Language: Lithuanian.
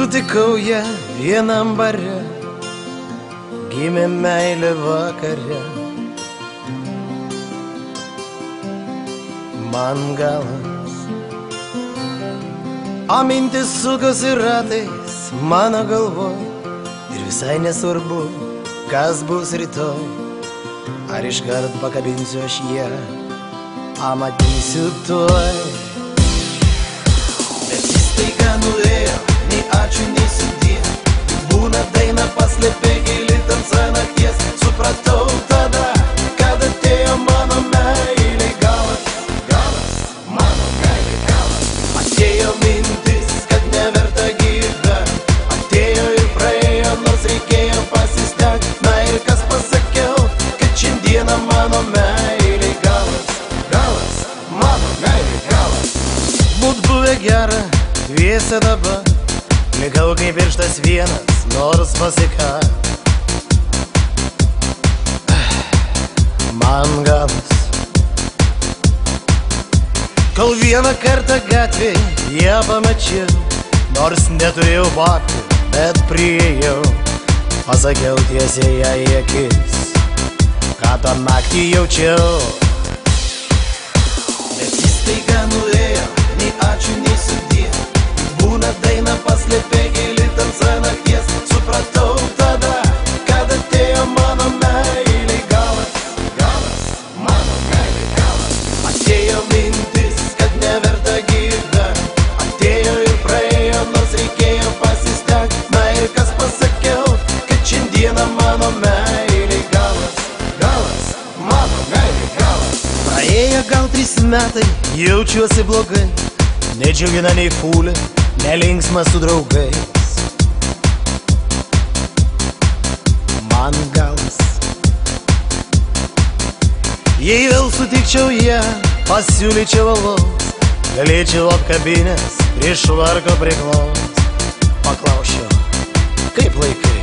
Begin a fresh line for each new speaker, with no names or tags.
Sutikau ją vienam bare, gimė meilė vakare. Man galas, o mintis sukosi ratais mano galvoj. Ir visai nesvarbu, kas bus rytoj. Ar iškart pakabinsiu aš ją, a matysiu tuoj. Bet jis staiga nuėjo, nei ačiū, nei sudie. Būna daina paslėpė gili tamsa nakties. Supratau tada, kad atėjo mano meilė galas. Galas, mano meilė galas. Atėjo mintis, kad neverta gyvent. Atėjo ir praėjo, nors reikėjo pasistengt. Na ir kas pasakiau, kad šiandieną mano meilė galas. Galas, mano meilė galas. Būt buvę gera, dviese dabar. Likau kaip pirštas vienas, nors pasika. Man galas. Kol vieną kartą gatvėj ją pamačiau, nors neturėjau babkių, bet priėjau. Pasakiau tiesiai ją į akis, ką tą naktį jaučiau. Bet jis staiga nuėjo, nei ačiū, nei sudie. Būna daina paslėpė gili tamsa nakties. Supratau tada, kad atėjo mano meilė galas. Galas, mano meilė galas. Atėjo mintis, kad neverta gyvent. Atėjo ir praėjo, nors reikėjo pasistengt. Na ir kas pasakiau, kad šiandieną mano meilė galas. Galas, mano meilė galas. Praėjo gal 3 metai, jaučiuosi blogai. Nedžiugina nei fūlė, nelinksma su draugais. Man galas. Jei vėl sutikčiau ją, pasiūlyčiau alaus. Galėčiau apkabinęs prie švarko priklos. Paklausčiau, kaip laikai.